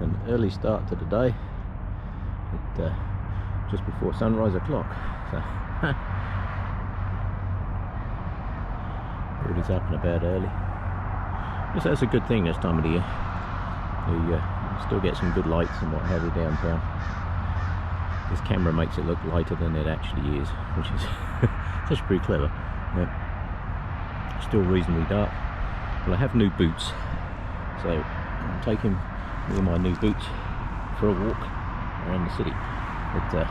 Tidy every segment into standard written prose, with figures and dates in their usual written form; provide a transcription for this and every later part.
an early start to the day at just before sunrise o'clock. So everybody's up and about early. Yes, that's a good thing this time of the year. You still get some good lights and what have you downtown. This camera makes it look lighter than it actually is, which is that's pretty clever. Still reasonably dark. Well, I have new boots, so I'm taking me and my new boots for a walk around the city. But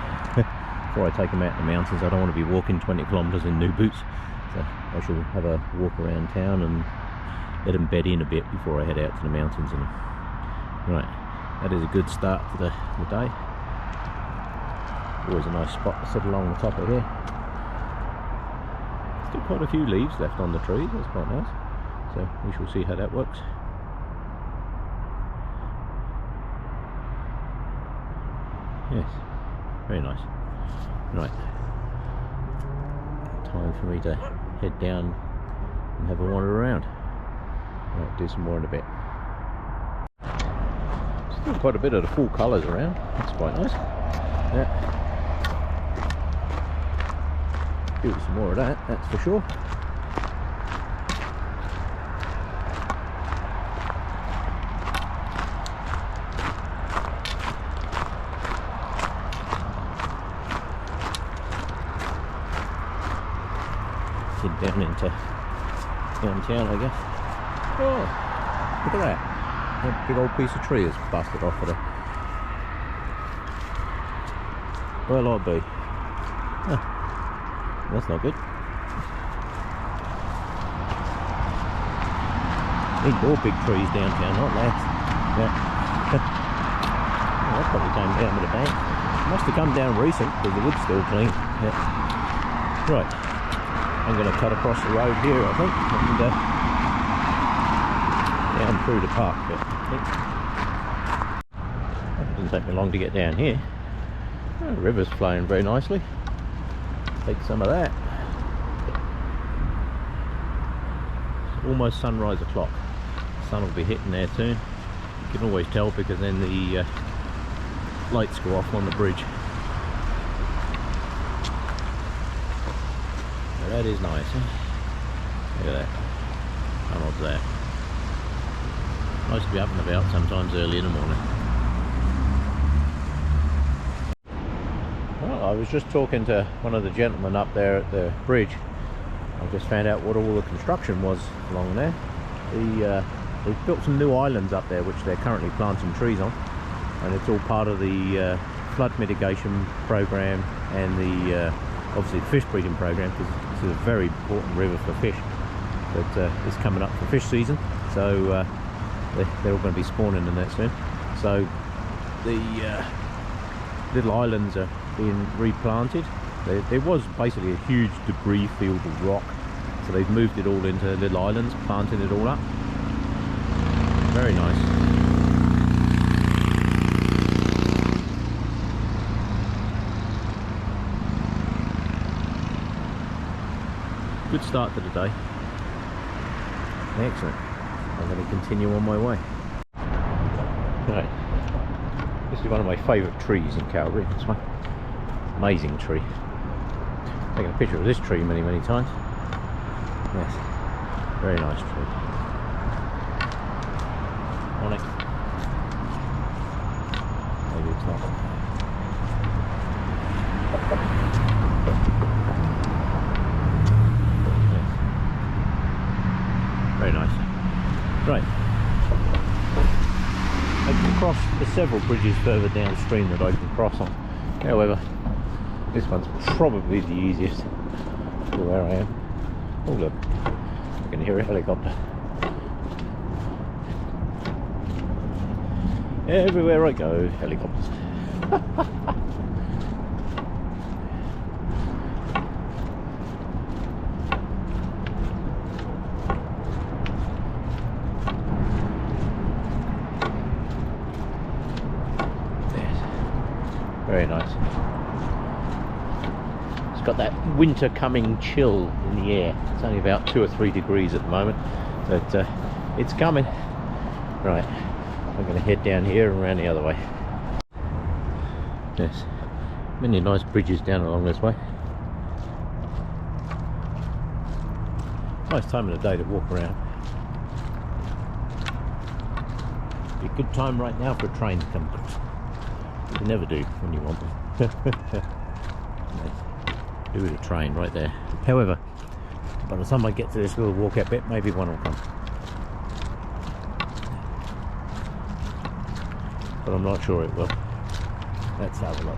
before I take them out in the mountains, I don't want to be walking 20 kilometres in new boots, so I shall have a walk around town and let them bed in a bit before I head out to the mountains. And right, that is a good start to the day. Always a nice spot to sit along the top of here. Still quite a few leaves left on the trees, that's quite nice. So we shall see how that works. Yes, very nice. Right, time for me to head down and have a wander around. Right, do some more in a bit. Still quite a bit of the full colours around, that's quite nice. Yeah. Do some more of that, that's for sure. Head down into downtown, I guess. Oh, look at that. That big old piece of tree has busted off of it. Well, I'll be. Huh. That's not good. Need more big trees downtown, not less. Yeah. Oh, that probably came down with a bang. Must have come down recent because the wood's still clean. Yeah. Right. I'm going to cut across the road here, I think, and down through the park. But it didn't take me long to get down here. Oh, the river's flowing very nicely. Take some of that. It's almost sunrise o'clock. The sun will be hitting there soon. You can always tell because then the lights go off on the bridge. Now that is nice, eh? Look at that. Come on to that. Nice to be up and about sometimes early in the morning. I was just talking to one of the gentlemen up there at the bridge. I just found out what all the construction was along there. They've built some new islands up there which they're currently planting trees on, and it's all part of the flood mitigation program and the obviously the fish breeding program, because this is a very important river for fish. But it's coming up for fish season, so they're all going to be spawning in that soon. So the little islands are being replanted. There was basically a huge debris field of rock, so they've moved it all into little islands, planting it all up. Very nice. Good start to the day. Excellent. I'm going to continue on my way. Right. This is one of my favourite trees in Calgary. This one. Amazing tree. Taken a picture of this tree many times. Yes, very nice tree. Morning. Maybe it's not. Yes. Very nice. Right. I can cross the several bridges further downstream that I can cross on. However, this one's probably the easiest to where I am. Oh look, I can hear a helicopter. Everywhere I go, helicopters. Yes. Very nice. It's got that winter coming chill in the air. It's only about 2 or 3 degrees at the moment, but it's coming. Right, I'm going to head down here and around the other way. Yes, many nice bridges down along this way. Nice time of the day to walk around. Be a good time right now for a train to come across. You never do when you want them. Do with a train right there. However, by the time I get to this little walkout bit, maybe one will come. But I'm not sure it will. Let's have a look.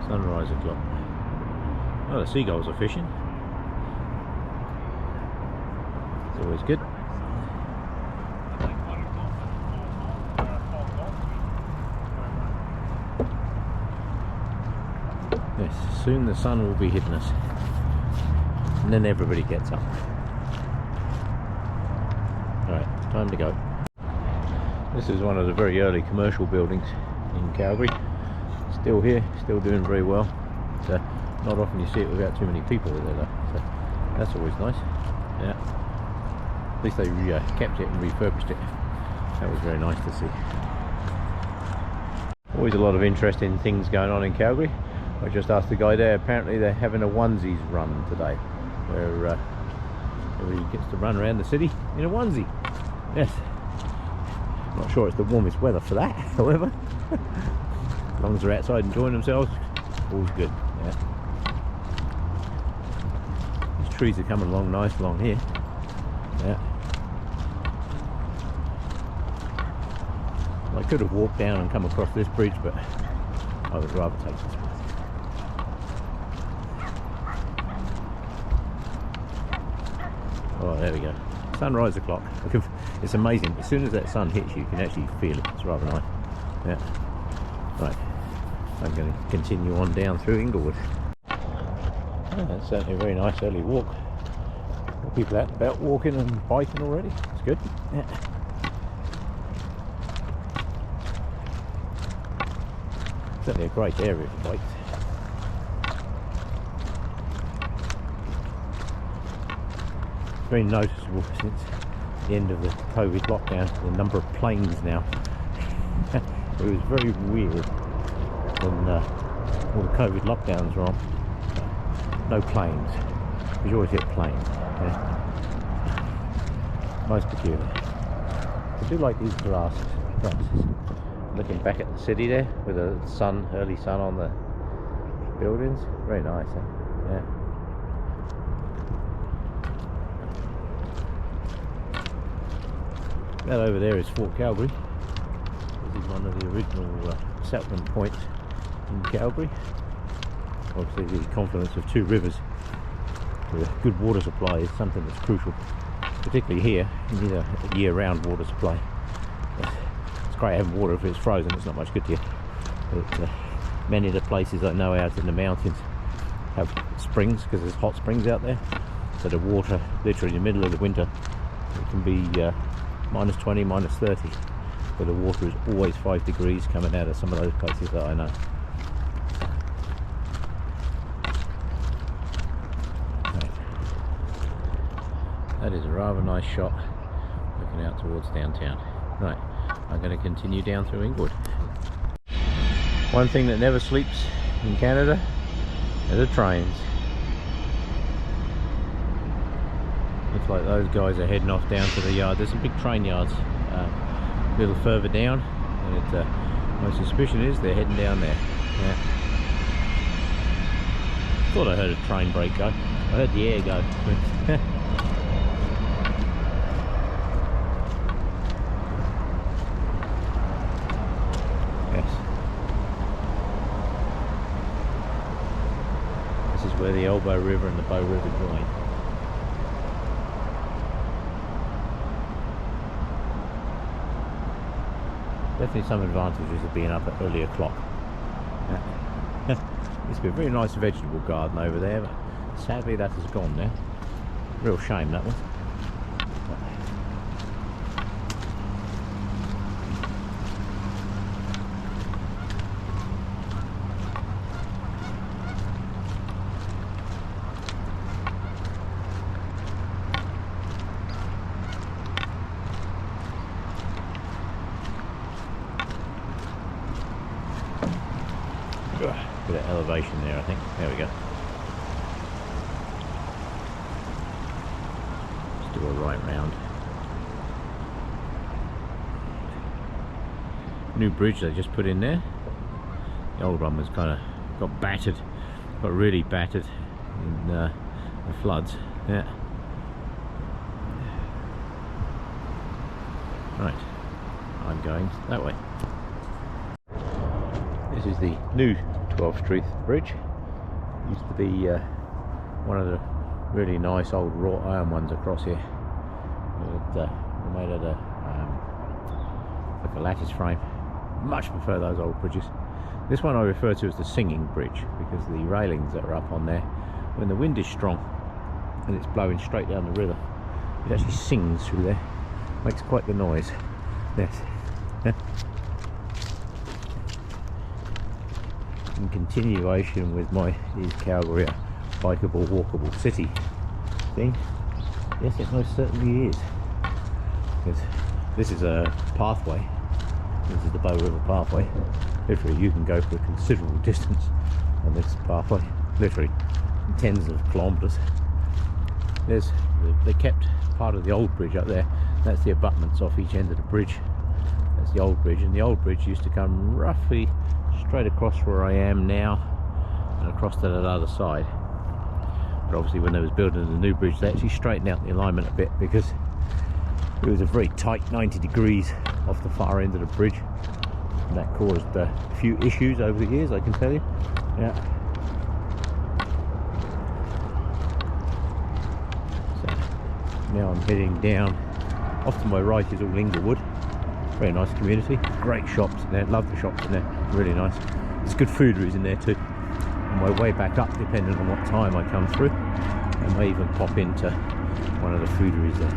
Sunrise o'clock. Oh, the seagulls are fishing. It's always good. Yes, soon the sun will be hitting us. And then everybody gets up. Alright, time to go. This is one of the very early commercial buildings in Calgary. Still here, still doing very well. So not often you see it without too many people there though. So that's always nice. Yeah. At least they kept it and refurbished it. That was very nice to see. Always a lot of interesting things going on in Calgary. I just asked the guy there, apparently they're having a onesies run today, where everybody gets to run around the city in a onesie. Yes. Not sure it's the warmest weather for that, however. As long as they're outside enjoying themselves, all's good. Yeah. These trees are coming along nice along here. Yeah. I could have walked down and come across this bridge, but I would rather take this one. Oh, there we go. Sunrise o'clock. It's amazing. As soon as that sun hits you, you can actually feel it. It's rather nice. Yeah. Right. I'm going to continue on down through Inglewood. Oh, that's certainly a very nice early walk. More people out and about walking and biking already. It's good. Yeah. Certainly a great area for bikes. Very noticeable since the end of the COVID lockdown, the number of planes now. It was very weird when all the COVID lockdowns were on. No planes. You always get planes. Yeah. Most peculiar. I do like these glasses. Looking back at the city there with the sun, early sun on the buildings. Very nice. Yeah. That over there is Fort Calgary. This is one of the original settlement points in Calgary. Obviously the confluence of two rivers with a good water supply is something that's crucial. Particularly here, you need a year-round water supply. It's great having water. If it's frozen, it's not much good to you. But many of the places I know out in the mountains have springs, because there's hot springs out there. So the water, literally in the middle of the winter, it can be minus 20, minus 30, but the water is always 5 degrees coming out of some of those places that I know. Right. That is a rather nice shot looking out towards downtown. Right, I'm going to continue down through Inglewood. One thing that never sleeps in Canada are the trains. Looks like those guys are heading off down to the yard. There's some big train yards a little further down, and my suspicion is they're heading down there. Yeah. Thought I heard a train brake go. I heard the air go. Yes. This is where the Elbow River and the Bow River join. Definitely some advantages of being up at early o'clock. Used to be a very nice vegetable garden over there, but sadly that has gone now. Real shame, that one. continuation there, I think. There we go. Let's do a right round. New bridge they just put in there. The old one was kind of got battered, got really battered in the floods. Yeah. Right, I'm going that way. This is the new 12th Street Bridge. Used to be one of the really nice old wrought iron ones across here. Made out of like a lattice frame. Much prefer those old bridges. This one I refer to as the singing bridge because the railings that are up on there, when the wind is strong and it's blowing straight down the river, it actually sings through there. Makes quite the noise. Yes. In continuation with my is Calgary a bikeable, walkable city thing? Yes, it most certainly is. Because this is a pathway. This is the Bow River pathway. Literally, you can go for a considerable distance on this pathway. Literally, tens of kilometres. They kept part of the old bridge up there. That's the abutments off each end of the bridge. That's the old bridge, and the old bridge used to come roughly straight across where I am now and across to that other side. But obviously when they was building the new bridge, they actually straightened out the alignment a bit because it was a very tight 90 degrees off the far end of the bridge, and that caused a few issues over the years, I can tell you. Yeah. So now I'm heading down. Off to my right is all Inglewood. Very nice community, great shops in there, love the shops in there, really nice. There's good foodieries in there too. On my way back up, depending on what time I come through, I may even pop into one of the foodieries there.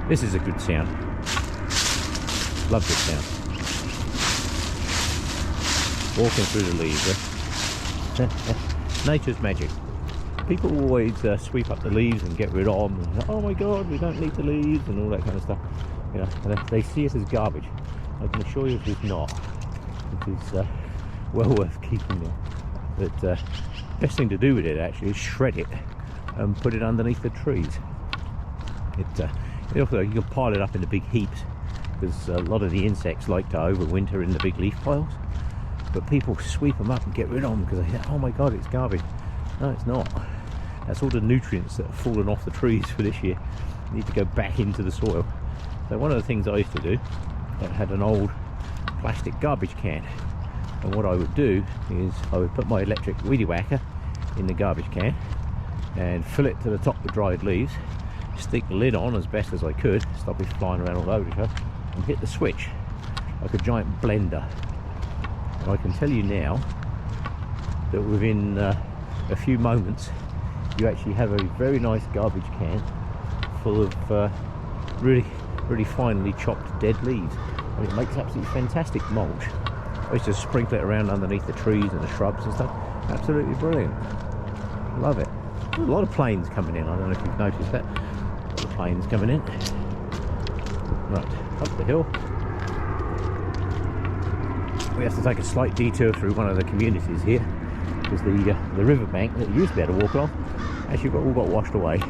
This is a good sound. Love this sound. Walking through the leaves. Nature's magic. People always sweep up the leaves and get rid of them. And, oh my God, we don't need the leaves and all that kind of stuff. You know, they see it as garbage. I can assure you it is not. It is well worth keeping there. But best thing to do with it actually is shred it and put it underneath the trees. It also, you can pile it up in the big heaps because a lot of the insects like to overwinter in the big leaf piles. But people sweep them up and get rid of them because they say, oh my God, it's garbage. No, it's not. That's all the nutrients that have fallen off the trees for this year. They need to go back into the soil. So one of the things I used to do, I had an old plastic garbage can, and what I would do is I would put my electric weedy whacker in the garbage can and fill it to the top with dried leaves, stick the lid on as best as I could, stop it flying around all over the show, and hit the switch like a giant blender. And I can tell you now that within a few moments you actually have a very nice garbage can full of really finely chopped dead leaves, and it makes absolutely fantastic mulch. I used to sprinkle it around underneath the trees and the shrubs and stuff. Absolutely brilliant. Love it. There's a lot of planes coming in. I don't know if you've noticed that. A lot of planes coming in. Right, up the hill. We have to take a slight detour through one of the communities here because the riverbank that you used to be able to walk along actually all got washed away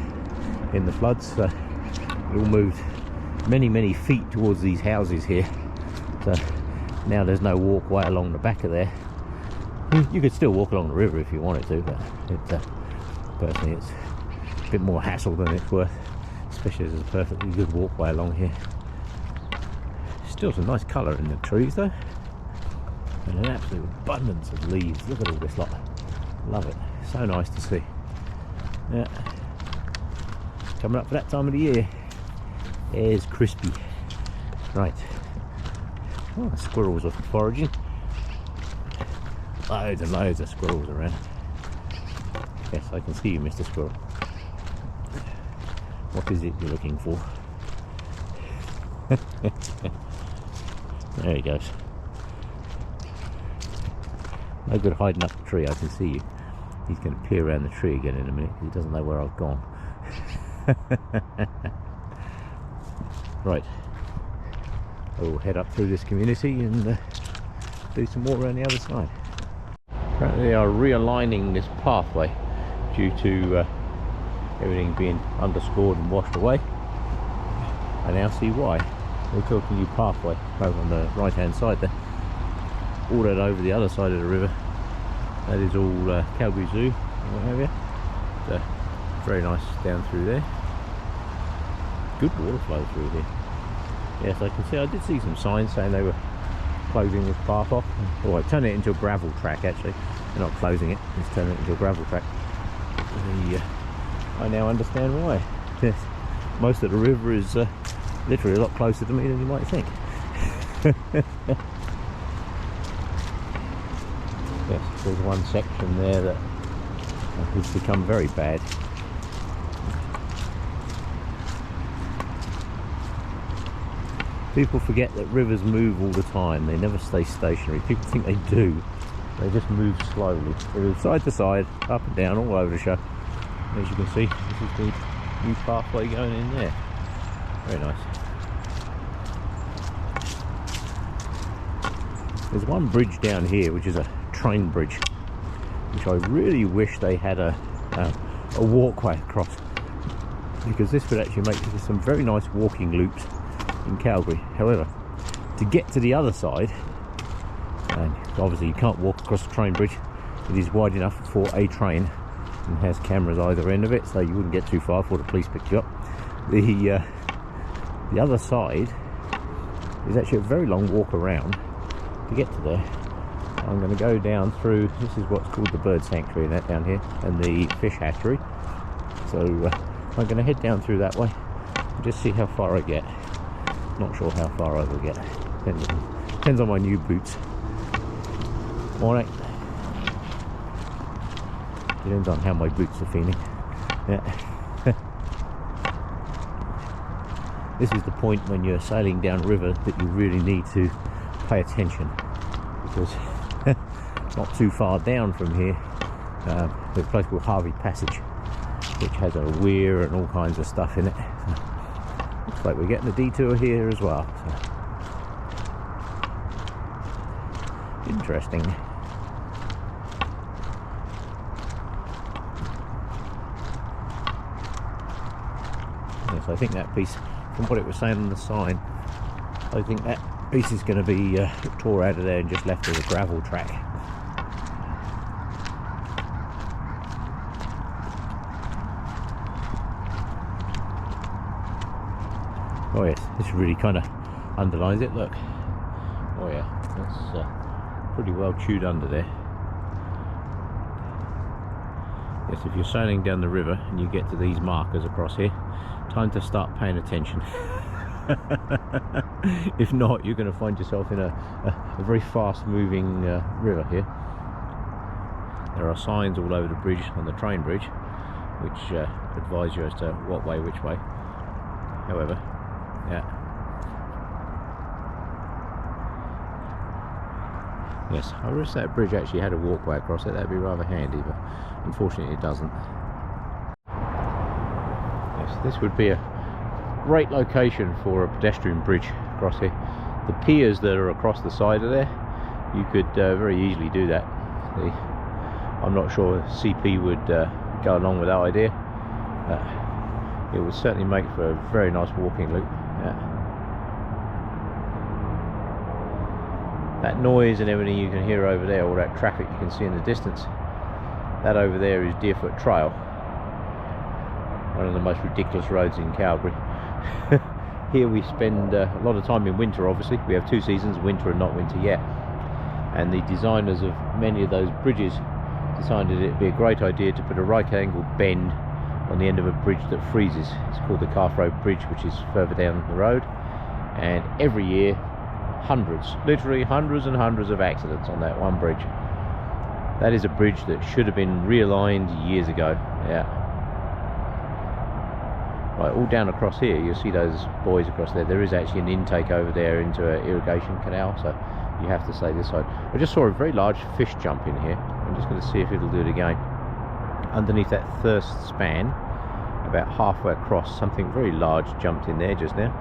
in the floods. So it all moved many feet towards these houses here. So now there's no walkway along the back of there. You could still walk along the river if you wanted to, but personally it's a bit more hassle than it's worth, especially as there's a perfectly good walkway along here. Still some nice colour in the trees though, and an absolute abundance of leaves. Look at all this lot. Love it. So nice to see. Yeah. Coming up for that time of the year. It's crispy. Right. Oh, squirrels are foraging. Loads and loads of squirrels around. Yes, I can see you, Mr. Squirrel. What is it you're looking for? There he goes. No good hiding up the tree, I can see you. He's going to peer around the tree again in a minute because he doesn't know where I've gone. Right. I will head up through this community and do some more around the other side. Apparently they are realigning this pathway due to everything being underscored and washed away. I now see why. They built a new pathway over on the right hand side there. All that over the other side of the river, that is all Calgary Zoo and what have you. So, very nice down through there. Good water flow through here. Yes, I can see, I did see some signs saying they were closing this path off. Or turning it into a gravel track actually. They're not closing it, it's turning it into a gravel track. I now understand why. Yes, most of the river is literally a lot closer to me than you might think. Yes, there's one section there that has become very bad. People forget that rivers move all the time. They never stay stationary. People think they do. They just move slowly. They move side to side, up and down, all over the show. As you can see, this is the new pathway going in there. Very nice. There's one bridge down here which is a train bridge, which I really wish they had a walkway across, because this would actually make some very nice walking loops in Calgary. However, to get to the other side, and obviously you can't walk across the train bridge, it is wide enough for a train and has cameras either end of it, so you wouldn't get too far before the police picked you up. The other side is actually a very long walk around to get to there. I'm going to go down through, this is what's called the bird sanctuary, that down here, and the fish hatchery. So I'm going to head down through that way and just see how far I get. Not sure how far I will get. Depends on my new boots. Alright. Depends on how my boots are feeling. Yeah. This is the point when you're sailing down river that you really need to pay attention, because not too far down from here there's a place called Harvey Passage, which has a weir and all kinds of stuff in it. So, looks like we're getting a detour here as well. So, interesting. Yes, I think that piece, from what it was saying on the sign, I think that piece is going to be tore out of there and just left as a gravel track. Oh yes, this really kind of underlines it, look. Oh yeah, that's pretty well chewed under there. Yes, if you're sailing down the river and you get to these markers across here, time to start paying attention. If not, you're going to find yourself in a very fast moving river here. There are signs all over the bridge, on the train bridge, which advise you as to what way, which way. However, yeah. Yes, I wish that bridge actually had a walkway across it. That'd be rather handy, but unfortunately it doesn't. Yes, this would be a great location for a pedestrian bridge across here. The piers that are across the side of there, you could very easily do that. I'm not sure CP would go along with that idea. It would certainly make for a very nice walking loop. Yeah. That noise and everything you can hear over there, all that traffic you can see in the distance, that over there is Deerfoot Trail, one of the most ridiculous roads in Calgary. Here we spend a lot of time in winter. Obviously we have two seasons, winter and not winter yet, and the designers of many of those bridges decided it'd be a great idea to put a right angle bend on the end of a bridge that freezes. It's called the Calf Road Bridge, which is further down the road, and every year hundreds, literally hundreds and hundreds of accidents on that one bridge. That is a bridge that should have been realigned years ago. Yeah. Right, all down across here, you'll see those buoys across there. There is actually an intake over there into an irrigation canal, so you have to stay this side. I just saw a very large fish jump in here. I'm just going to see if it'll do it again. Underneath that thirst span, about halfway across, something very large jumped in there just now.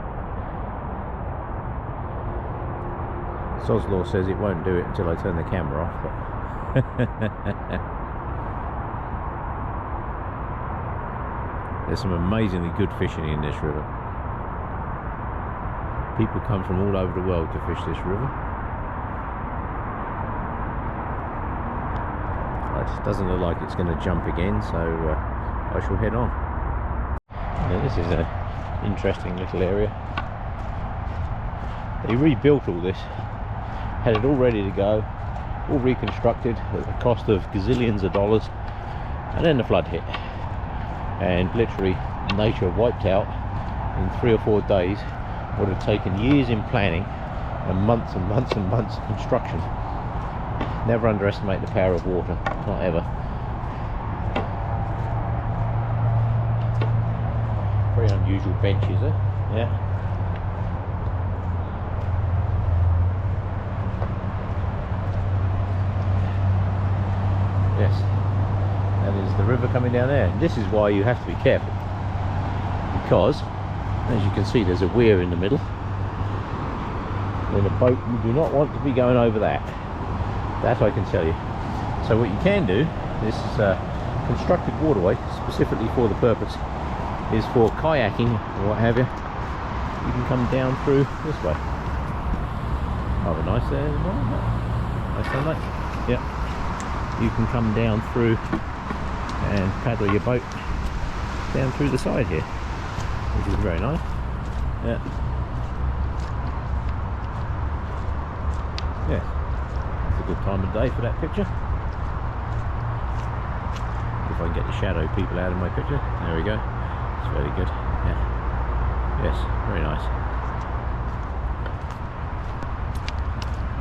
Sod's Law says it won't do it until I turn the camera off, but There's some amazingly good fishing in this river. People come from all over the world to fish this river. It doesn't look like it's going to jump again, so I shall head on. Now, this is an interesting little area. They rebuilt all this, had it all ready to go, all reconstructed at the cost of gazillions of dollars, and then the flood hit, and literally nature wiped out in 3 or 4 days what had taken years in planning and months and months and months of construction. Never underestimate the power of water, not ever. Very unusual benches, eh? Yeah. Yes, that is the river coming down there. And this is why you have to be careful, because as you can see there's a weir in the middle. In a boat you do not want to be going over that. That I can tell you. So what you can do, this is a constructed waterway specifically for the purpose, is for kayaking or what have you. You can come down through this way. Rather nice there. Nice sunlight. Yeah. You can come down through and paddle your boat down through the side here, which is very nice. Yeah. Yeah. It's a good time of day for that picture. If I can get the shadow people out of my picture. There we go. It's very good. Yeah. Yes, very nice.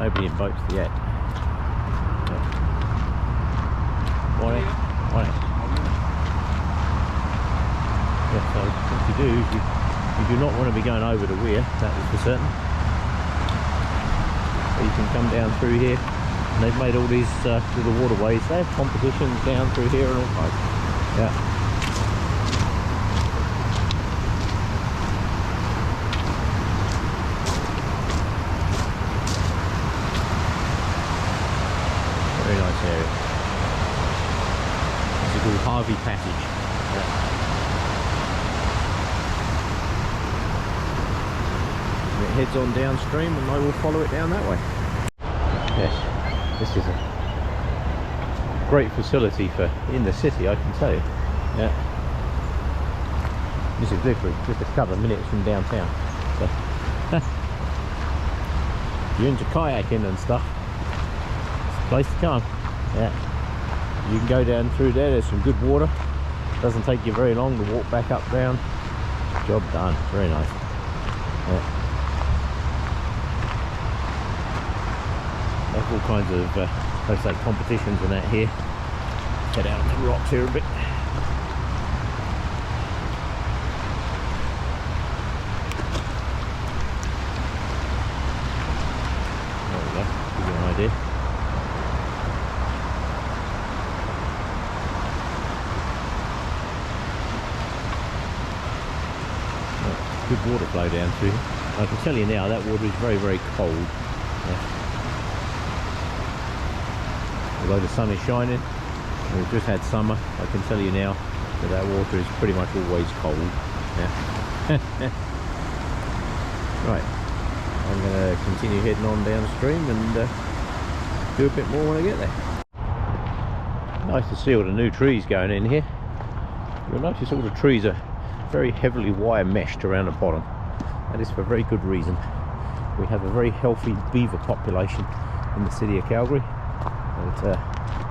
Nobody in boats yet. Morning. Morning. Yeah, so what you do is you do not want to be going over the weir, that is for certain. So you can come down through here, and they've made all these little waterways. They have competitions down through here and all kinds. Yeah. Very nice area. It's called Harvey Passage. Yeah. It heads on downstream and I will follow it down that way. Yes, this is a great facility for in the city, I can tell you. Yeah. This is literally just a couple of minutes from downtown. So, if you're into kayaking and stuff, it's a place to come. Yeah. You can go down through there, there's some good water. Doesn't take you very long to walk back up down. Job done. Very nice. Yeah. There's all kinds of let's say competitions and that here. Head out on the rocks here a bit. There we go, give you an idea. Good water flow down through. I can tell you now that water is very, very cold. Yeah. Although the sun is shining, and we've just had summer, I can tell you now that that water is pretty much always cold. Yeah. Right, I'm going to continue heading on downstream and do a bit more when I get there. Nice to see all the new trees going in here. You'll notice all the trees are very heavily wire meshed around the bottom. That is for very good reason. We have a very healthy beaver population in the city of Calgary. But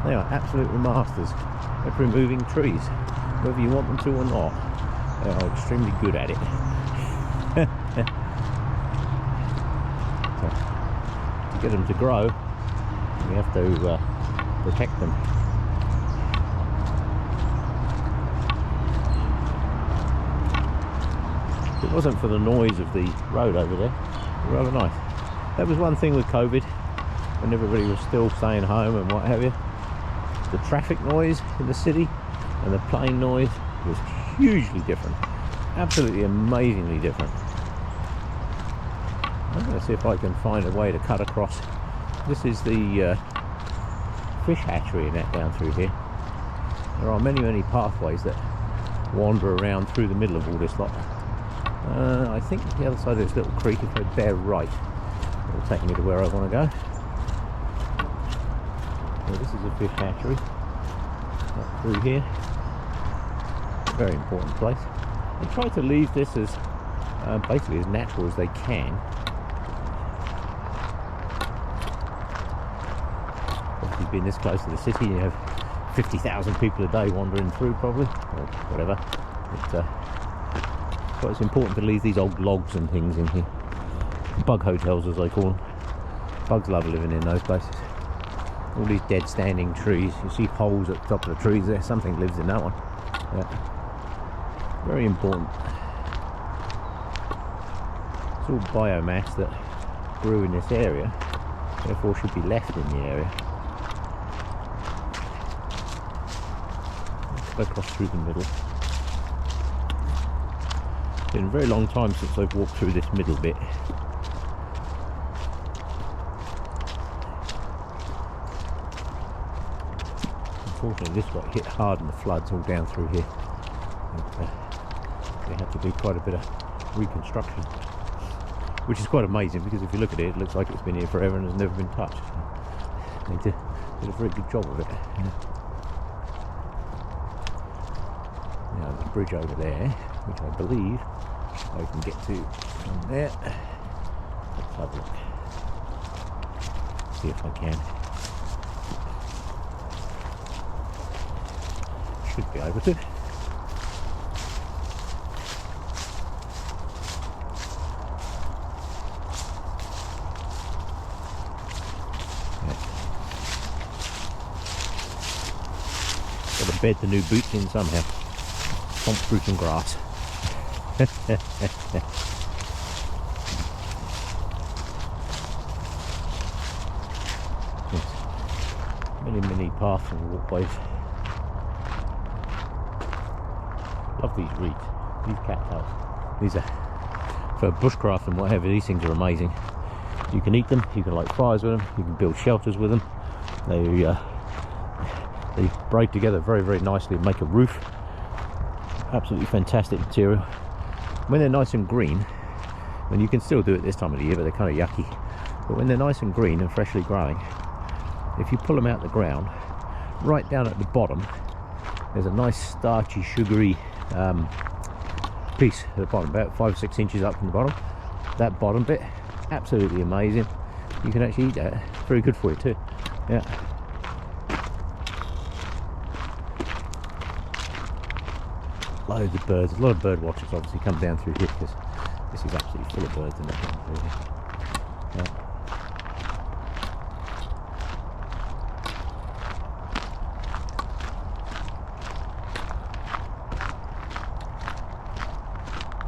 they are absolutely masters at removing trees, whether you want them to or not. They are extremely good at it. So, to get them to grow, we have to protect them. If it wasn't for the noise of the road over there, it'd be rather nice. That was one thing with COVID, when everybody was still staying home and what have you. The traffic noise in the city and the plane noise was hugely different. Absolutely amazingly different. I'm going to see if I can find a way to cut across. This is the fish hatchery and that down through here. There are many pathways that wander around through the middle of all this lot. I think the other side of this little creek, if I bear right, it'll take me to where I want to go. So this is a fish hatchery up through here. Very important place. They try to leave this as basically as natural as they can. Obviously, being this close to the city, you have 50,000 people a day wandering through, probably, or whatever. But it's important to leave these old logs and things in here. Bug hotels, as they call them. Bugs love living in those places. All these dead standing trees. You see holes at the top of the trees there. Something lives in that one. Yeah. Very important. It's all biomass that grew in this area, therefore should be left in the area. Let's go across through the middle. It's been a very long time since I've walked through this middle bit. Unfortunately, this got hit hard in the floods all down through here. They had to do quite a bit of reconstruction, which is quite amazing, because if you look at it, it looks like it's been here forever and has never been touched. They did a very good job of it. Now the bridge over there, which I believe I can get to from there. Let's have a look. See if I can. Should be able to. Got to bed the new boots in somehow. Swamp fruit and grass. Many paths and walkways. Love these reeds, these cattails. These are for bushcraft and whatever. These things are amazing. You can eat them, you can light fires with them, you can build shelters with them. They braid together very nicely and make a roof. Absolutely fantastic material. When they're nice and green, and you can still do it this time of the year, but they're kind of yucky. But when they're nice and green and freshly growing, if you pull them out the ground, right down at the bottom, there's a nice starchy, sugary piece at the bottom, about 5 or 6 inches up from the bottom. That bottom bit, absolutely amazing. You can actually eat that. Very good for you too. Yeah. Loads of birds. A lot of bird watchers obviously come down through here, because this is absolutely full of birds in that through here. Yeah.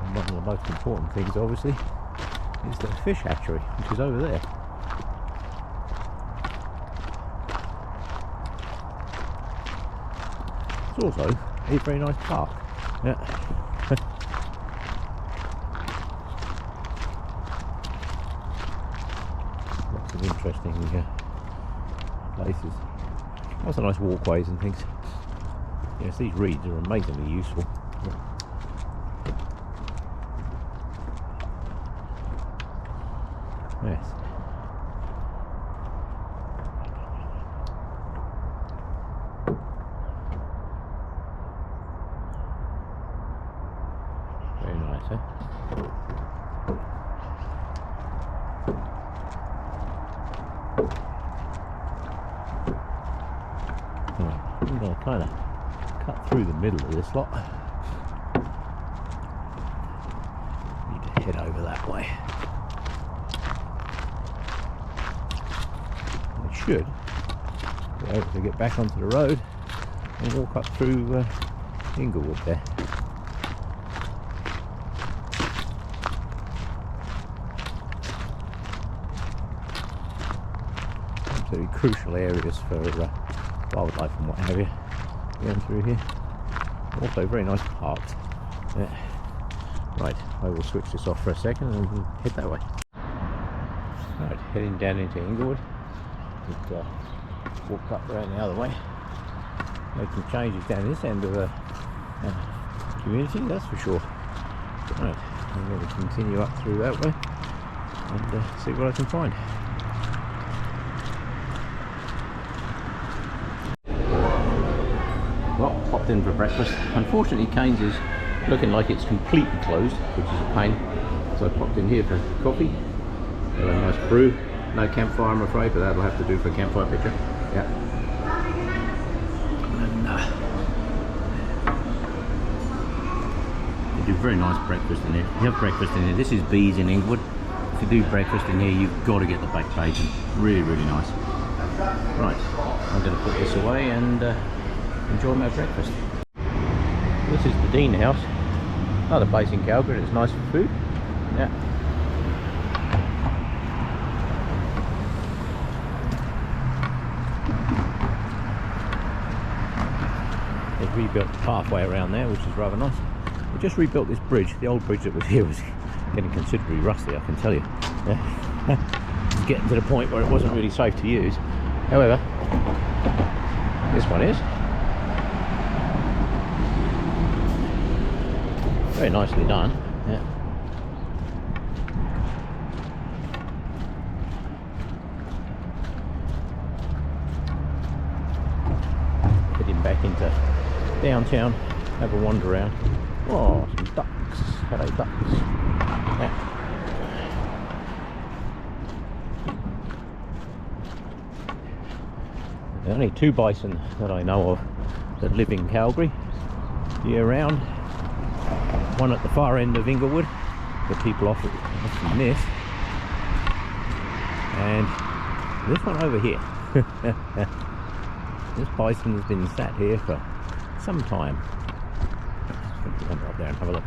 And one of the most important things, obviously, is the fish hatchery, which is over there. It's also a very nice park. Yeah. Lots of interesting places. Also nice walkways and things. Yes, these reeds are amazingly useful. Yes. Very nice, eh? Right, I'm going to kind of cut through the middle of this lot. Need to head over that way. I should be able to get back onto the road and walk up through Inglewood there. Absolutely crucial areas for wildlife and what have you going through here. Also very nice parks. Yeah. Right, I will switch this off for a second and we'll head that way. Right, heading down into Inglewood. walk up around the other way. Make some changes down this end of the community, that's for sure. Right, I'm going to continue up through that way and see what I can find. Well, popped in for breakfast. Unfortunately, Cane's is looking like it's completely closed, which is a pain. So I popped in here for coffee. Got a nice brew. No campfire, I'm afraid, but that'll have to do for a campfire picture. Yeah. And they do very nice breakfast in here. You have breakfast in here. This is Bees in Inglewood. If you do breakfast in here, you've got to get the baked bacon. Really, really nice. Right, I'm going to put this away and enjoy my breakfast. This is the Dean House. Another place in Calgary. It's nice for food. Yeah. They've rebuilt the pathway around there, which is rather nice. They just rebuilt this bridge. The old bridge that was here was getting considerably rusty, I can tell you. It's getting to the point where it wasn't really safe to use. However, this one is. Very nicely done. Yeah. Heading back into downtown, have a wander around. Oh, some ducks. Hello, ducks. Yeah. There are only 2 bison that I know of that live in Calgary year round. One at the far end of Inglewood that people often miss, and this one over here. This bison has been sat here for some time. Just going to wander up there and have a look.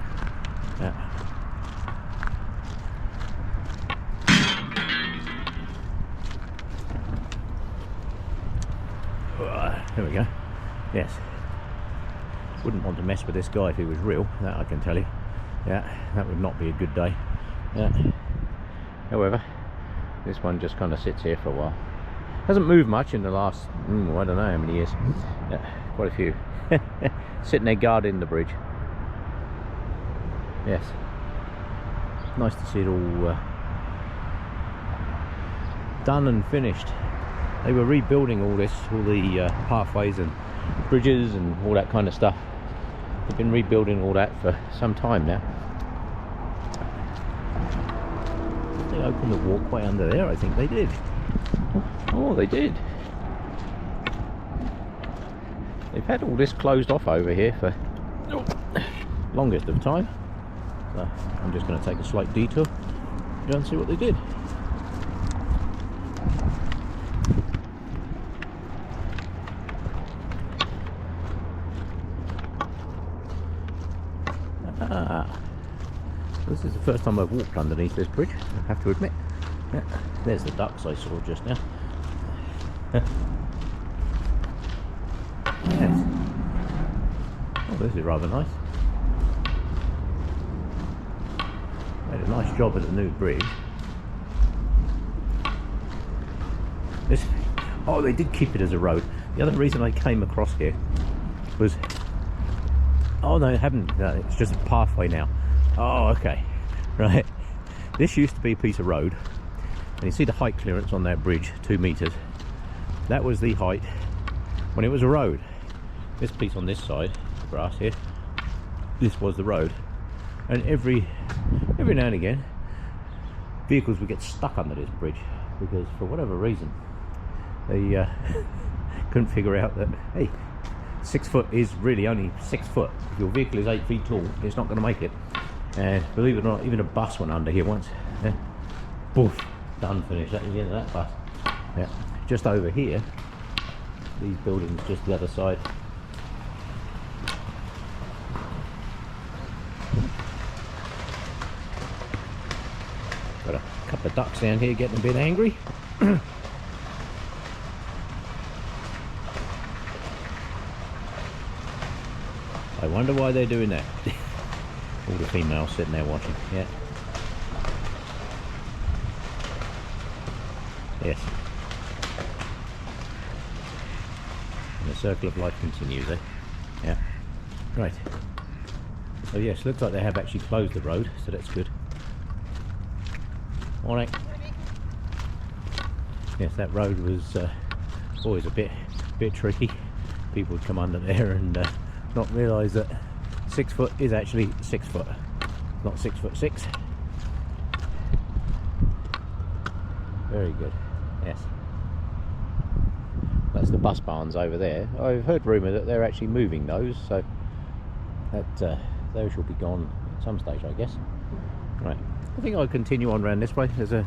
There we go. Yes. Wouldn't want to mess with this guy if he was real, that I can tell you. Yeah, that would not be a good day. Yeah. However, this one just kind of sits here for a while. Hasn't moved much in the last, I don't know how many years. Yeah, quite a few. Sitting there guarding the bridge. Yes. Nice to see it all done and finished. They were rebuilding all this, all the pathways and bridges and all that kind of stuff. They've been rebuilding all that for some time now. Did they open the walkway under there? I think they did. Oh, they did. They've had all this closed off over here for longest of time. So I'm just going to take a slight detour, go and see what they did. This is the first time I've walked underneath this bridge, I have to admit. Yeah, there's the ducks I saw just now. Yes. Oh, this is rather nice. Made a nice job of the new bridge. This, oh, they did keep it as a road. The other reason I came across here was, oh no, they haven't. It's just a pathway now. Oh, okay, right. This used to be a piece of road, and you see the height clearance on that bridge, 2 meters. That was the height when it was a road. This piece on this side, grass here, this was the road. And every now and again, vehicles would get stuck under this bridge because, for whatever reason, they couldn't figure out that, hey, 6 foot is really only 6 foot. If your vehicle is 8 feet tall, it's not going to make it. And believe it or not, even a bus went under here once. Yeah. Boof, done, finished. That was the end of that bus. Yeah. Just over here, these buildings just the other side. Got a couple of ducks down here getting a bit angry. I wonder why they're doing that. All the females sitting there watching. Yeah. Yes. the circle of life continues, eh? Yeah. Right. So yes, looks like they have actually closed the road, so that's good. Morning. Yes, that road was always a bit tricky. People would come under there and not realise that 6 foot is actually 6 foot, not 6'6". Very good. Yes. That's the bus barns over there. I've heard rumour that they're actually moving those, so that those will be gone at some stage, I guess. Right. I think I'll continue on around this way. There's a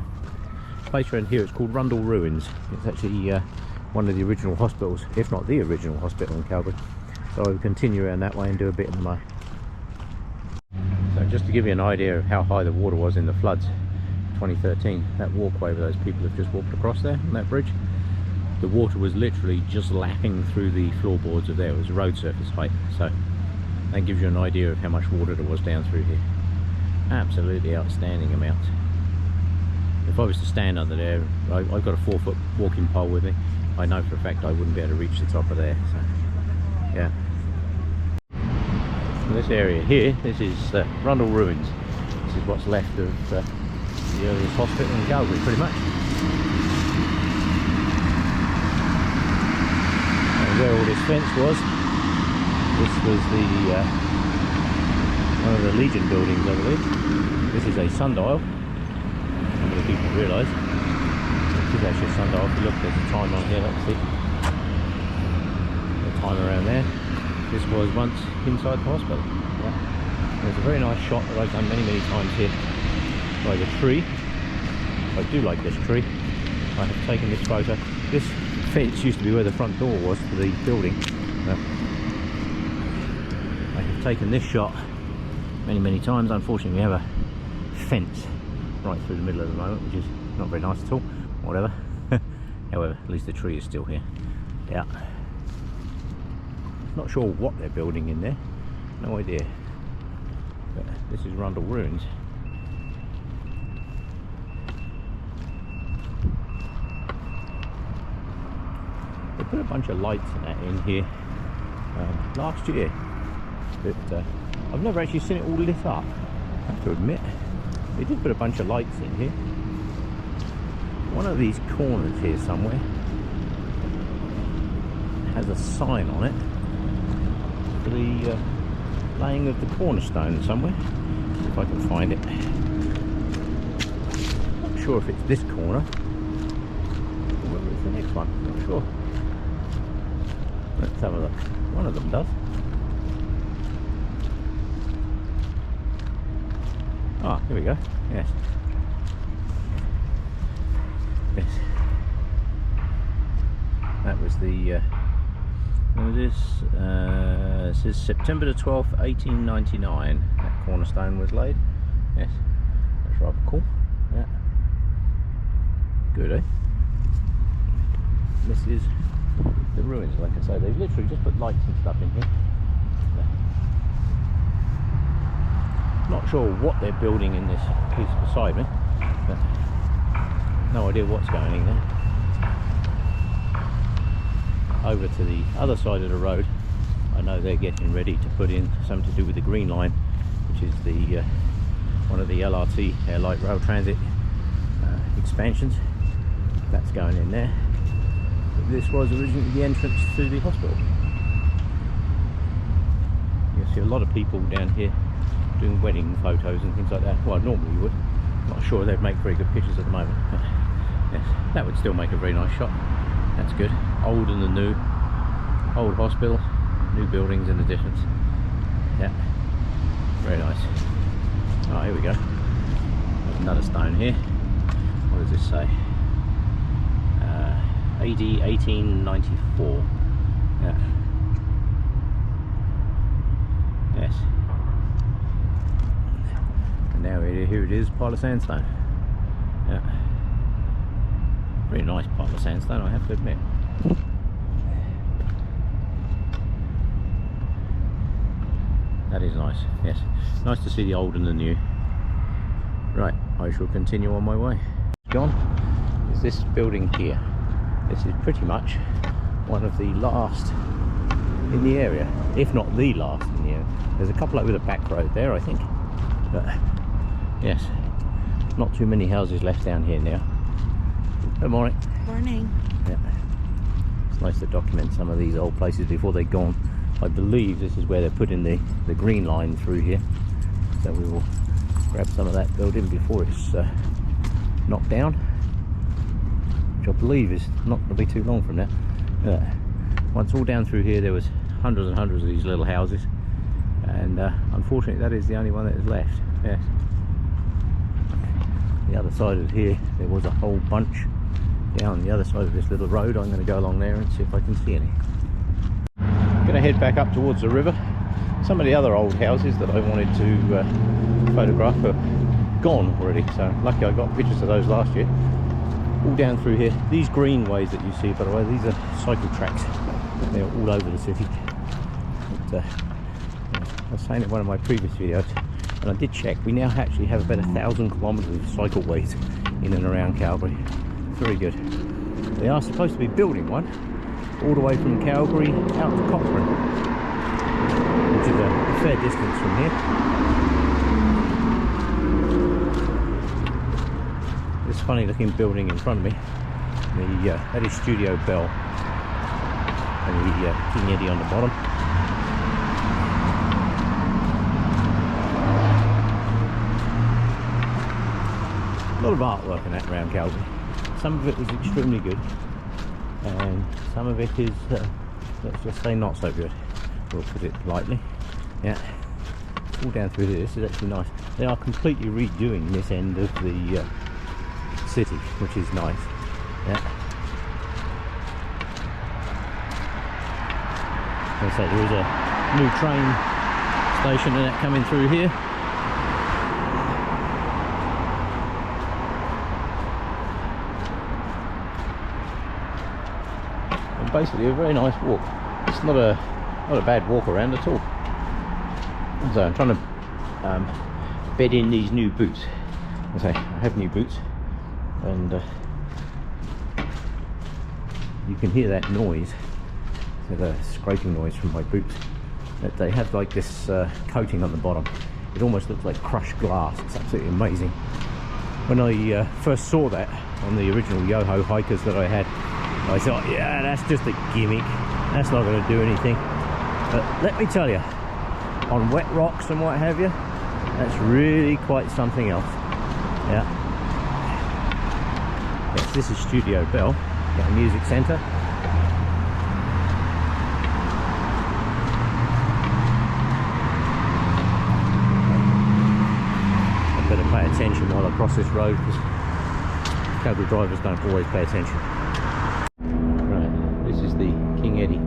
place around here. It's called Rundle Ruins. It's actually one of the original hospitals, if not the original hospital in Calgary. So I'll continue around that way and do a bit in the mud. So just to give you an idea of how high the water was in the floods, 2013, that walkway where those people have just walked across there on that bridge, the water was literally just lapping through the floorboards of there. It was road surface height, so that gives you an idea of how much water there was down through here. Absolutely outstanding amount. If I was to stand under there, I've got a 4 foot walking pole with me, I know for a fact I wouldn't be able to reach the top of there, so yeah. This area here, this is Rundle Ruins. This is what's left of the earliest hospital in Calgary, pretty much. And where all this fence was, this was the one of the Legion buildings, I believe. This is a sundial. Not many people realise. This is actually a sundial. If you look, there's a time on here, let's see. The time around there. This was once inside the hospital. Yeah. There's a very nice shot that I've done many times here by the tree. I do like this tree. I have taken this photo. This fence used to be where the front door was to the building. I have taken this shot many times. Unfortunately, we have a fence right through the middle at the moment, which is not very nice at all. Whatever. However, at least the tree is still here. Yeah. Not sure what they're building in there. No idea. But this is Rundle Ruins. They put a bunch of lights and that in here last year, but I've never actually seen it all lit up, I have to admit. They did put a bunch of lights in here. One of these corners here somewhere has a sign on it for the laying of the cornerstone somewhere. See if I can find it. Not sure if it's this corner or whether it's the next one. Not sure. Let's have a look. One of them does. Ah, here we go. Yes. Yes. That was the what was this? It says September the 12th, 1899. That cornerstone was laid. Yes. That's rather cool. Yeah. Good, eh? This is the ruins, like I say. They've literally just put lights and stuff in here. Not sure what they're building in this piece beside me, but no idea what's going in there. Over to the other side of the road, I know they're getting ready to put in something to do with the Green Line, which is the one of the LRT, Air Light Rail Transit expansions. That's going in there. But this was originally the entrance to the hospital. You'll see a lot of people down here doing wedding photos and things like that. Well, normally you would. Not sure they'd make very good pictures at the moment, but yes, that would still make a very nice shot. That's good. Old and the new. Old hospital, new buildings in the distance. Yeah, very nice. Oh, here we go. There's another stone here. What does this say? AD 1894. Yeah. Yes. And now here it is, pile of sandstone. Yeah. Very nice pile of sandstone, I have to admit. That is nice, yes. Nice to see the old and the new. Right, I shall continue on my way. John, is this building here. This is pretty much one of the last in the area, if not the last in the area. There's a couple over the back road there, I think, but yes, not too many houses left down here now. Good morning. Morning. Yeah, it's nice to document some of these old places before they're gone. I believe this is where they're putting the green line through here, so we will grab some of that building before it's knocked down, which I believe is not going to be too long from now. Once all down through here there was hundreds and hundreds of these little houses, and unfortunately that is the only one that is left. Yes. The other side of here there was a whole bunch down the other side of this little road. I'm going to go along there and see if I can see any. I'm going to head back up towards the river. Some of the other old houses that I wanted to photograph are gone already, so lucky I got pictures of those last year. All down through here, these greenways that you see, by the way, these are cycle tracks. They're all over the city. But, I was saying in one of my previous videos, and I did check, we now actually have about 1,000 kilometres of cycleways in and around Calgary. Very good. They are supposed to be building one all the way from Calgary out to Cochrane, which is a fair distance from here. This funny looking building in front of me, that is Studio Bell, and the King Eddie on the bottom. A lot of artwork in that around Calgary. Some of it was extremely good, and some of it is, let's just say, not so good. We'll put it lightly. Yeah, all down through here. This is actually nice. They are completely redoing this end of the city, which is nice. Yeah. Looks like there is a new train station and that coming through here. And basically a very nice walk. It's not a bad walk around at all. So I'm trying to bed in these new boots. I say I have new boots, and you can hear that noise, the scraping noise from my boots. That they have like this coating on the bottom. It almost looks like crushed glass. It's absolutely amazing. When I first saw that on the original Yoho hikers that I had, I thought, yeah, that's just a gimmick. That's not going to do anything. But let me tell you, on wet rocks and what have you, that's really quite something else. Yeah. Yes, this is Studio Bell, got a music centre. I better pay attention while I cross this road, because Calgary drivers don't always pay attention. Right, this is the King Eddie,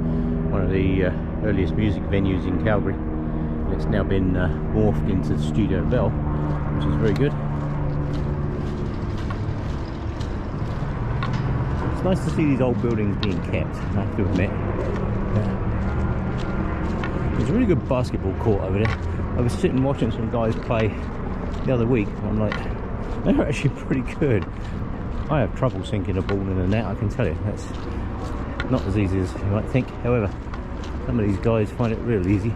one of the earliest music venues in Calgary. It's now been morphed into the Studio Bell, which is very good. It's nice to see these old buildings being kept, I have to admit. Yeah. There's a really good basketball court over there. I was sitting watching some guys play the other week, and I'm like, they're actually pretty good. I have trouble sinking a ball in the net, I can tell you. That's not as easy as you might think. However, some of these guys find it real easy.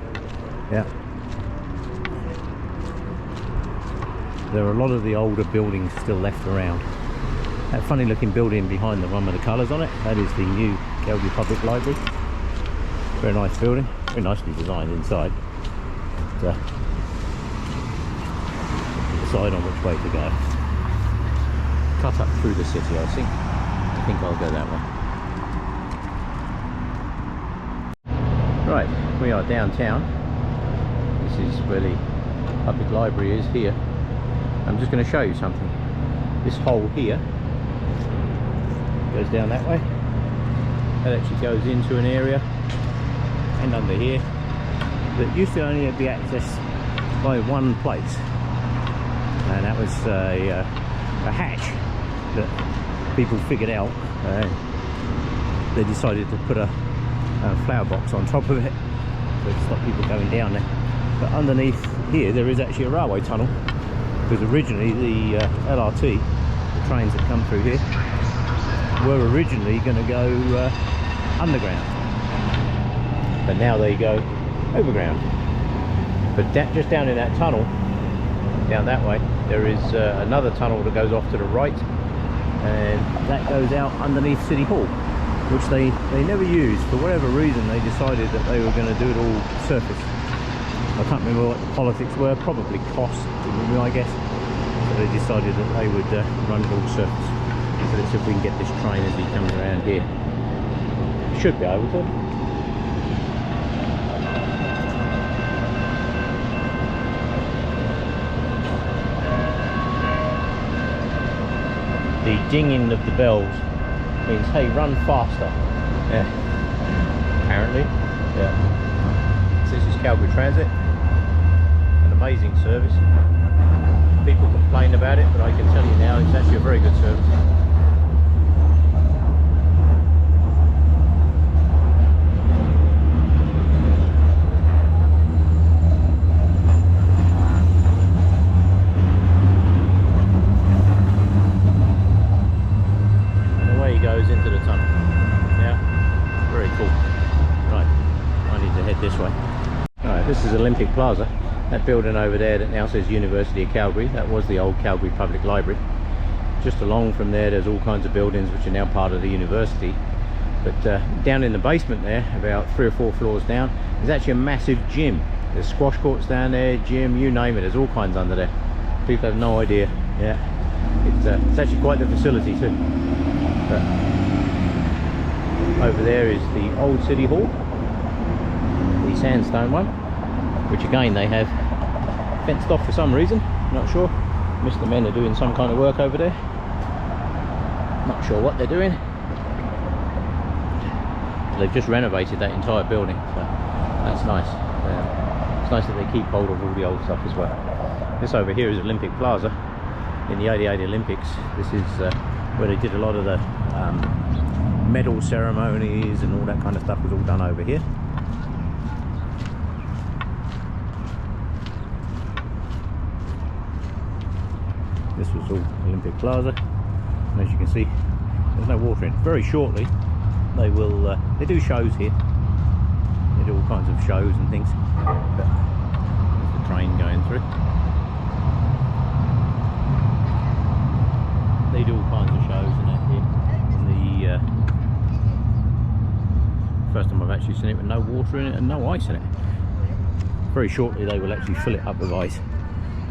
Yeah. There are a lot of the older buildings still left around. That funny looking building behind the one with the colours on it, that is the new Calgary Public Library. Very nice building, very nicely designed inside. But, decide on which way to go. Cut up through the city, I think I'll go that way. Right, we are downtown. This is where the public library is here. I'm just going to show you something. This hole here goes down that way. That actually goes into an area, and under here, that used to only be accessed by one place, and that was a hatch that people figured out. They decided to put a flower box on top of it to stop people going down there. But underneath here there is actually a railway tunnel, because originally the LRT, the trains that come through here, were originally going to go underground, but now they go overground. But just down in that tunnel, down that way, there is another tunnel that goes off to the right, and that goes out underneath City Hall, which they never used. For whatever reason, they decided that they were going to do it all surface. I can't remember what the politics were, probably cost, I guess. So they decided that they would run it all surface. So let's see if we can get this train as he comes around here. Should be able to. The dinging of the bells means, hey, run faster. Yeah. Apparently. Yeah. So this is Calgary Transit. An amazing service. People complain about it, but I can tell you now it's actually a very good service. Goes into the tunnel. Yeah, very cool. Right, I need to head this way. Alright, this is Olympic Plaza. That building over there that now says University of Calgary, that was the old Calgary Public Library. Just along from there, there's all kinds of buildings which are now part of the university. But down in the basement there, about 3 or 4 floors down, there's actually a massive gym. There's squash courts down there, gym, you name it, there's all kinds under there. People have no idea. Yeah, it's actually quite the facility too. Over there is the old City Hall, the sandstone one, which again they have fenced off for some reason, not sure. Mr. Men are doing some kind of work over there, not sure what they're doing. They've just renovated that entire building, so that's nice. It's nice that they keep hold of all the old stuff as well. This over here is Olympic Plaza in the 88 Olympics. This is where they did a lot of the medal ceremonies and all that kind of stuff was all done over here. This was all Olympic Plaza, and as you can see, there's no water in. Very shortly, they will. They do shows here. They do all kinds of shows and things. But there's the train going through. They do all kinds of shows and that here. First time I've actually seen it with no water in it and no ice in it. Very shortly they will actually fill it up with ice,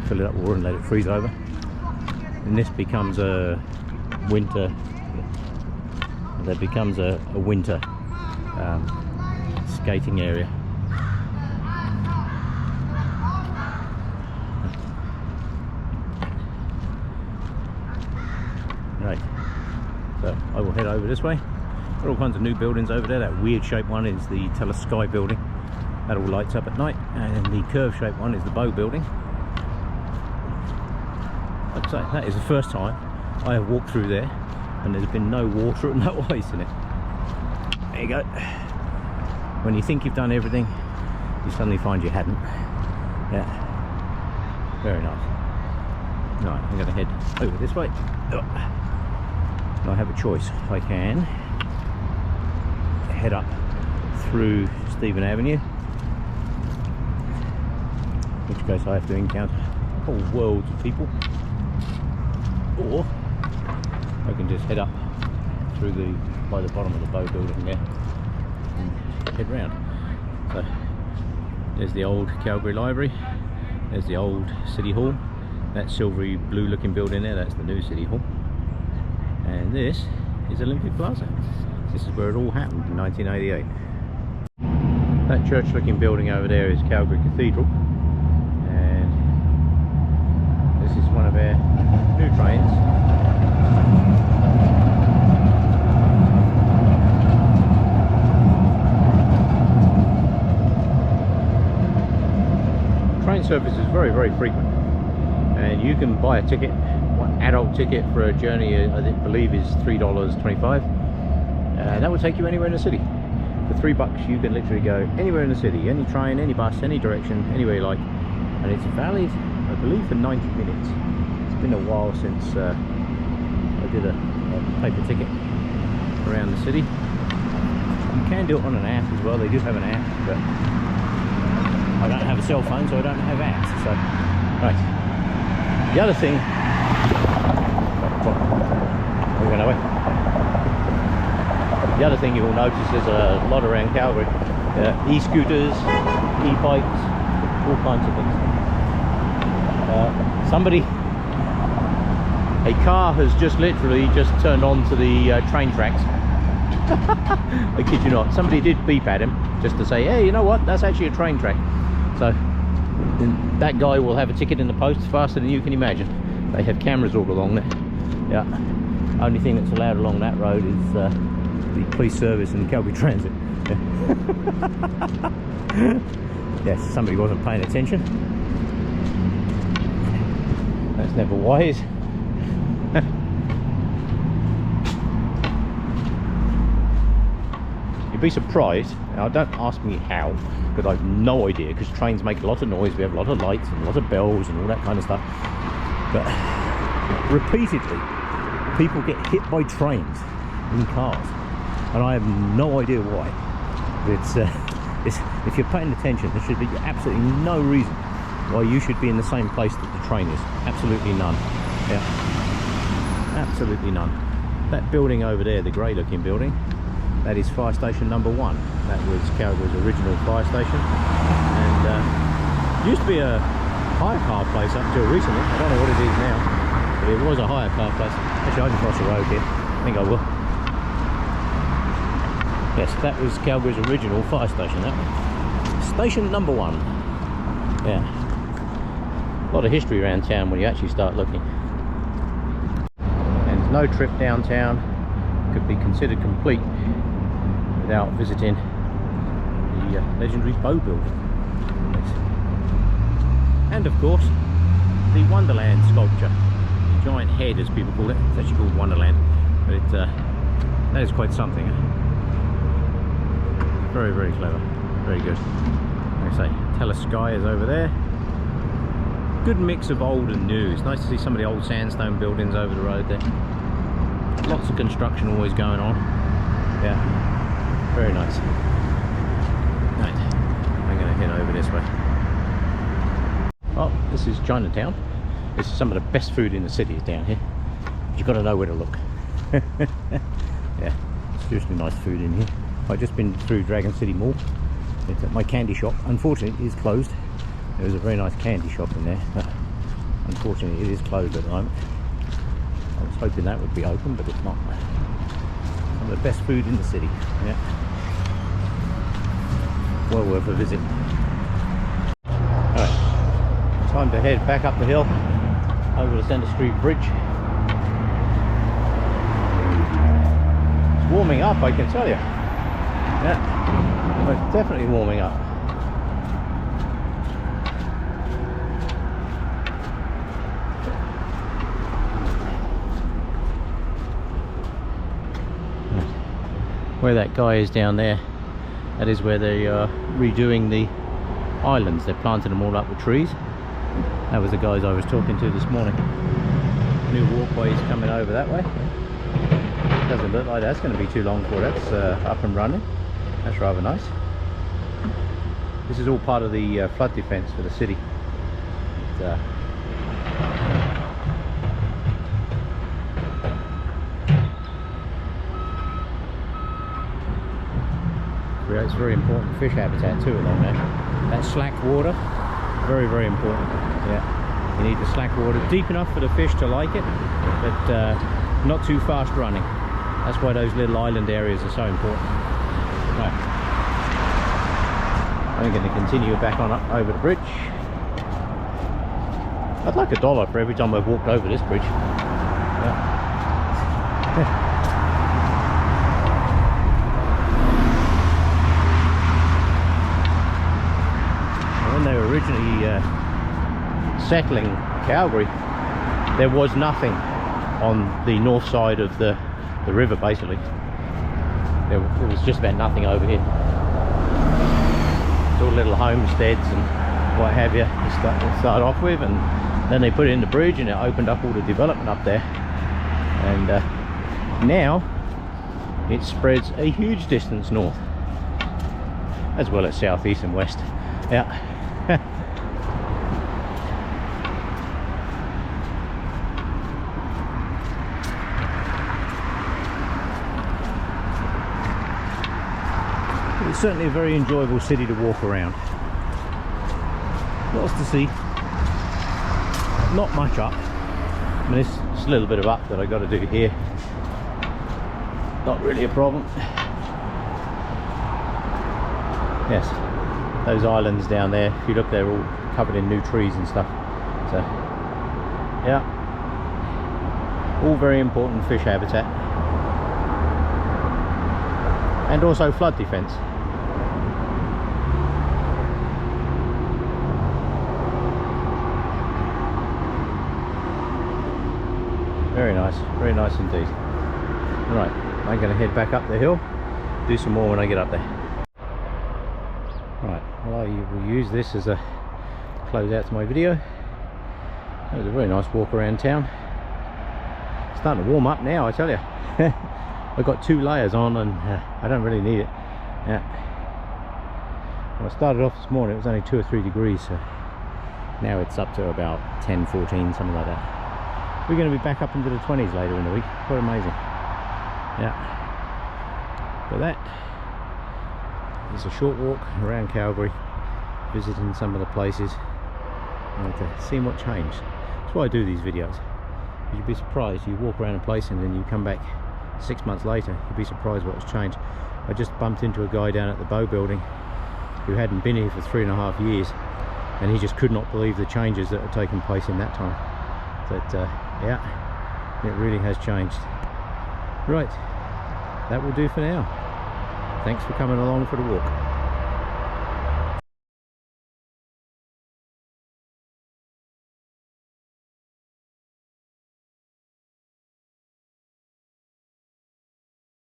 fill it up with water and let it freeze over. And this becomes a winter, that becomes a winter skating area. Right, so I will head over this way. There are all kinds of new buildings over there. That weird shaped one is the Telesky building. That all lights up at night. And the curve shaped one is the Bow building. I'd say that is the first time I have walked through there and there's been no water and no ice in it. There you go. When you think you've done everything, you suddenly find you hadn't. Yeah, very nice. Right, I'm going to head over this way. And I have a choice. I can head up through Stephen Avenue, in which case I have to encounter whole worlds of people, or I can just head up through by the bottom of the Bow building there and head round. So there's the old Calgary Library, there's the old City Hall, that silvery blue looking building there, that's the new City Hall, and this is Olympic Plaza. This is where it all happened in 1988. That church looking building over there is Calgary Cathedral, and this is one of our new trains. Train service is very, very frequent, and you can buy a ticket. One adult ticket for a journey, I believe, is $3.25. That will take you anywhere in the city. For $3 you can literally go anywhere in the city, any train, any bus, any direction, anywhere you like, and it's valid, I believe, for 90 minutes. It's been a while since I did a paper ticket around the city. You can do it on an app as well. They do have an app, but I don't have a cell phone, so I don't have apps. So, right. The other thing, we're going away. The other thing you will notice is a lot around Calgary, e-scooters, e-bikes, all kinds of things. A car has just literally turned onto the train tracks. I kid you not. Somebody did beep at him just to say, hey, you know what, that's actually a train track. So that guy will have a ticket in the post faster than you can imagine. They have cameras all along there. Yeah. Only thing that's allowed along that road is the police service and Calgary Transit. Yes, somebody wasn't paying attention. That's never wise. You'd be surprised. Now, don't ask me how, because I have no idea, because trains make a lot of noise. We have a lot of lights and a lot of bells and all that kind of stuff. But repeatedly, people get hit by trains in cars, and I have no idea why. It's if you're paying attention, there should be absolutely no reason why you should be in the same place that the train is. Absolutely none. Yeah, absolutely none. That building over there, the grey looking building, that is fire station number 1. That was Calgary's original fire station, and used to be a hire car place up until recently. I don't know what it is now, but it was a hire car place. Actually, I can cross the road here. I think I will. Yes, that was Calgary's original fire station, that one. Station number 1. Yeah. A lot of history around town when you actually start looking. And no trip downtown could be considered complete without visiting the legendary Bow Building. Yes. And of course, the Wonderland sculpture. The giant head, as people call it. It's actually called Wonderland. But that is quite something. Very, very clever. Very good. Like I say, Telesky is over there. Good mix of old and new. It's nice to see some of the old sandstone buildings over the road there. Lots of construction always going on. Yeah, very nice. Right, I'm going to head over this way. Oh, this is Chinatown. This is some of the best food in the city is down here. You've got to know where to look. Yeah, seriously nice food in here. I've just been through Dragon City Mall. It's at my candy shop. Unfortunately, it is closed. There was a very nice candy shop in there, but unfortunately it is closed at the moment. I was hoping that would be open, but it's not. Some of the best food in the city. Yeah. Well worth a visit. Alright, time to head back up the hill over the Centre Street Bridge. It's warming up, I can tell you. Yeah, it's definitely warming up. Where that guy is down there, that is where they are redoing the islands. They're planting them all up with trees. That was the guys I was talking to this morning. New walkways coming over that way. Doesn't look like that's going to be too long for that's up and running. That's rather nice. This is all part of the flood defence for the city. It, creates very important fish habitat too along there. That slack water, very, very important. Yeah, you need the slack water deep enough for the fish to like it, but not too fast running. That's why those little island areas are so important. Right, I'm going to continue back on up over the bridge. I'd like $1 for every time I've walked over this bridge. Yeah. When they were originally settling Calgary, there was nothing on the north side of the river. Basically, there was just about nothing over here. It's all little homesteads and what have you to start off with, and then they put in the bridge and it opened up all the development up there. And now it spreads a huge distance north, as well as south, east and west. Yeah. It's certainly a very enjoyable city to walk around. Lots to see. Not much up. I mean, it's just a little bit of up that I got to do here. Not really a problem. Yes, those islands down there, if you look, they're all covered in new trees and stuff. So, yeah, all very important fish habitat. And also flood defense. Very nice indeed. Right, I'm going to head back up the hill, do some more when I get up there. Right, well, I will use this as a close out to my video. That was a very nice walk around town. It's starting to warm up now, I tell you. I've got 2 layers on and I don't really need it. Yeah. When I started off this morning, it was only 2 or 3 degrees, so now it's up to about 10, 14, something like that. We're going to be back up into the 20s later in the week. Quite amazing. Yeah. But that is a short walk around Calgary, visiting some of the places and seeing what changed. That's why I do these videos. You'd be surprised. You walk around a place and then you come back 6 months later, you'd be surprised what's changed. I just bumped into a guy down at the Bow building who hadn't been here for 3.5 years, and he just could not believe the changes that had taken place in that time. But yeah, it really has changed. Right, that will do for now. Thanks for coming along for the walk.